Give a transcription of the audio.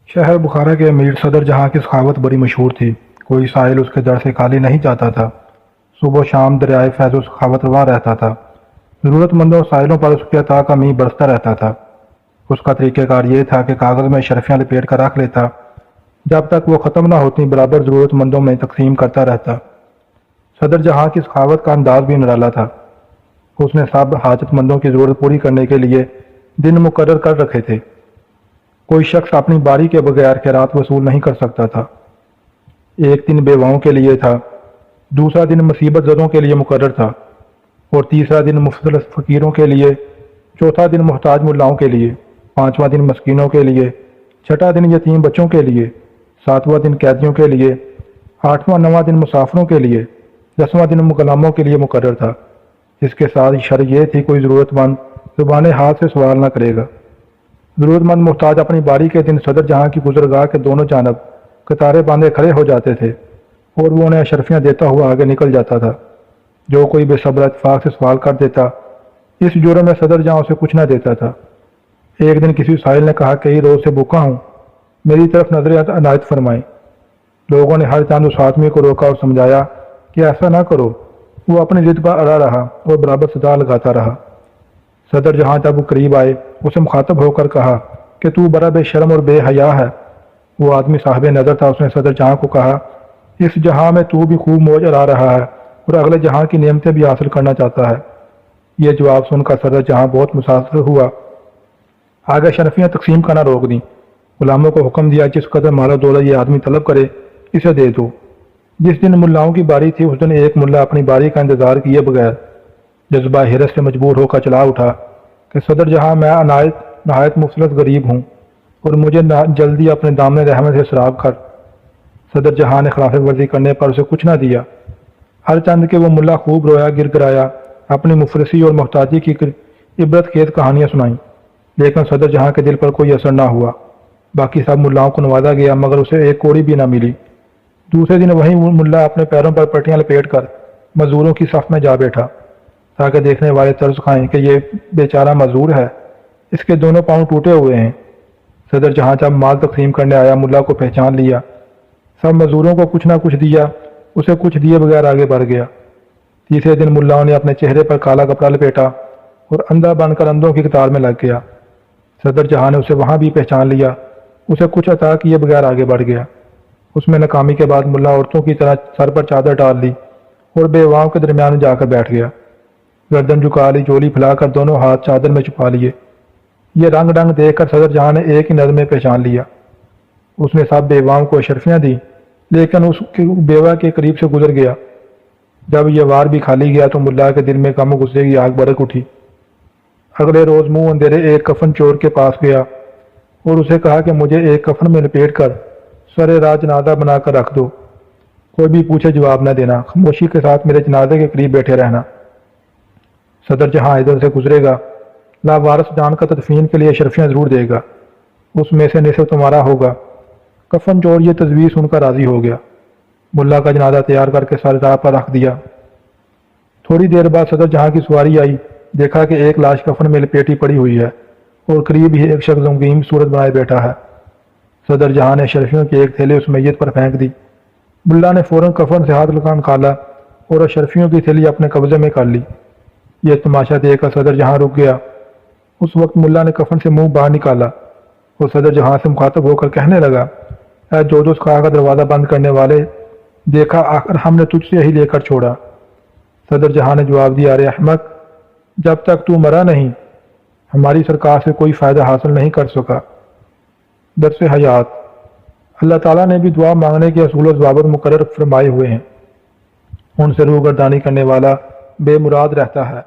شہر بخارا کے امیر صدر جہاں کی سخاوت بڑی مشہور تھی۔ کوئی ساحل اس کے در سے خالی نہیں جاتا تھا۔ صبح و شام دریائے فیض و سخاوت رواں رہتا تھا۔ ضرورت مندوں ساحلوں پر اس کے عطا کا میਂہ برستا رہتا تھا۔ اس کا طریقہ کار یہ تھا کہ کاغذ میں اشرفیاں لپیٹ کر رکھ لیتا، جب تک وہ ختم نہ ہوتی برابر ضرورت مندوں میں تقسیم کرتا رہتا۔ صدر جہاں کی سخاوت کا انداز بھی نرالا تھا۔ اس نے سب حاجت مندوں کی ضرورت پوری کرنے کے لیے دن مقرر کر رکھے تھے۔ کوئی شخص اپنی باری کے بغیر خیرات وصول نہیں کر سکتا تھا۔ ایک دن بیواؤں کے لیے تھا، دوسرا دن مصیبت زدوں کے لیے مقرر تھا، اور تیسرا دن مفلس فقیروں کے لیے، چوتھا دن محتاج ملاؤں کے لیے، پانچواں دن مسکینوں کے لیے، چھٹا دن یتیم بچوں کے لیے، ساتواں دن قیدیوں کے لیے، آٹھواں نواں دن مسافروں کے لیے، دسواں دن غلاموں کے لیے مقرر تھا۔ اس کے ساتھ شرط یہ تھی کوئی ضرورت مند زبان حال سے سوال نہ کرے گا۔ ضرورت مند محتاج اپنی باری کے دن صدر جہاں کی گزرگاہ کے دونوں جانب قطاریں باندھے کھڑے ہو جاتے تھے، اور وہ انہیں اشرفیاں دیتا ہوا آگے نکل جاتا تھا۔ جو کوئی بے صبر اتفاق سے سوال کر دیتا، اس جرم میں صدر جہاں اسے کچھ نہ دیتا تھا۔ ایک دن کسی سائل نے کہا کئی روز سے بھوکا ہوں، میری طرف نظر عنایت فرمائیں۔ لوگوں نے ہر چند اس آدمی کو روکا اور سمجھایا کہ ایسا نہ کرو۔ وہ اپنی ضد پر اڑا رہا اور برابر صدا لگاتا رہا۔ صدر جہاں جب وہ قریب آئے، اسے مخاطب ہو کر کہا کہ تو بڑا بے شرم اور بے حیا ہے۔ وہ آدمی صاحب نظر تھا۔ اس نے صدر جہاں کو کہا، اس جہاں میں تو بھی خوب موج اڑا رہا ہے اور اگلے جہاں کی نعمتیں بھی حاصل کرنا چاہتا ہے۔ یہ جواب سن کر صدر جہاں بہت متاثر ہوا۔ آگے شرفیاں تقسیم کرنا روک دیں۔ غلاموں کو حکم دیا جس قدر مال و دولت یہ آدمی طلب کرے اسے دے دو۔ جس دن ملاؤں کی باری تھی اس دن ایک ملا اپنی باری کا انتظار کیے بغیر جذبہ حرص سے مجبور ہو کر چلا اٹھا کہ صدر جہاں میں نہایت مفلس غریب ہوں اور مجھے جلدی اپنے دامن رحمت سے سراب کر۔ صدر جہاں نے خلاف ورزی کرنے پر اسے کچھ نہ دیا۔ ہر چند کے وہ ملا خوب رویا گر گرایا، اپنی مفلسی اور محتاجی کی عبرت خیز کہانیاں سنائیں، لیکن صدر جہاں کے دل پر کوئی اثر نہ ہوا۔ باقی سب ملاؤں کو نوازا گیا مگر اسے ایک کوڑی بھی نہ ملی۔ دوسرے دن وہی ملا اپنے پیروں پر پٹیاں لپیٹ کر مزدوروں کی صف میں جا بیٹھا تاکہ دیکھنے والے ترس کھائیں کہ یہ بیچارہ مزدور ہے، اس کے دونوں پاؤں ٹوٹے ہوئے ہیں۔ صدر جہاں جب مال تقسیم کرنے آیا ملا کو پہچان لیا، سب مزدوروں کو کچھ نہ کچھ دیا، اسے کچھ دیے بغیر آگے بڑھ گیا۔ تیسرے دن ملاؤں نے اپنے چہرے پر کالا کپڑا لپیٹا اور اندھا بن کر اندھوں کی قطار میں لگ گیا۔ صدر جہاں نے اسے وہاں بھی پہچان لیا، اسے کچھ عطا کیے بغیر آگے بڑھ گیا۔ اس میں ناکامی کے بعد ملا عورتوں کی طرح سر پر چادر ڈال لی اور بیواؤں کے درمیان جا کر بیٹھ گیا۔ گردن جھکا لی، جولی پھیلا کر دونوں ہاتھ چادر میں چھپا لیے۔ یہ رنگ ڈنگ دیکھ کر صدر جہاں نے ایک ہی نظر میں پہچان لیا۔ اس نے سب بیواؤں کو اشرفیاں دی، لیکن اس کی بیوہ کے قریب سے گزر گیا۔ جب یہ وار بھی کھالی گیا تو ملا کے دل میں غم و غصے کی آگ بھڑک اٹھی۔ اگلے روز منہ اندھیرے ایک کفن چور کے پاس گیا اور اسے کہا کہ مجھے ایک کفن میں لپیٹ کر سر راہ جنازہ بنا کر رکھ دو، کوئی بھی پوچھے جواب نہ دینا، خاموشی کے ساتھ میرے جنازے کے قریب بیٹھے رہنا۔ صدر جہاں ادھر سے گزرے گا، لاوارث جان کا تدفین کے لیے اشرفیاں ضرور دے گا، اس میں سے نصف تمہارا ہوگا۔ کفن چور یہ تجویز سن کر راضی ہو گیا۔ ملا کا جنازہ تیار کر کے سر راہ پر رکھ دیا۔ تھوڑی دیر بعد صدر جہاں کی سواری آئی، دیکھا کہ ایک لاش کفن میں لپیٹی پڑی ہوئی ہے اور قریب ہی ایک شخص غمگین صورت بنائے بیٹھا ہے۔ صدر جہاں نے اشرفیوں کی ایک تھیلی اس میت پر پھینک دی۔ ملا نے فوراً کفن سے ہاتھ نکالا اور اشرفیوں کی تھیلی اپنے قبضے میں کر لی۔ یہ تماشا دیکھ کر صدر جہاں رک گیا۔ اس وقت ملا نے کفن سے منہ باہر نکالا اور صدر جہاں سے مخاطب ہو کر کہنے لگا، اے جو خواہ کا دروازہ بند کرنے والے، دیکھا آخر ہم نے تجھ سے ہی لے کر چھوڑا۔ صدر جہاں نے جواب دیا، ارے احمق، جب تک تو مرا نہیں ہماری سرکار سے کوئی فائدہ حاصل نہیں کر سکا۔ درس حیات۔ اللہ تعالیٰ نے بھی دعا مانگنے کے اصول و ضوابط مقرر فرمائے ہوئے ہیں، ان سے روگردانی کرنے والا بے مراد رہتا ہے۔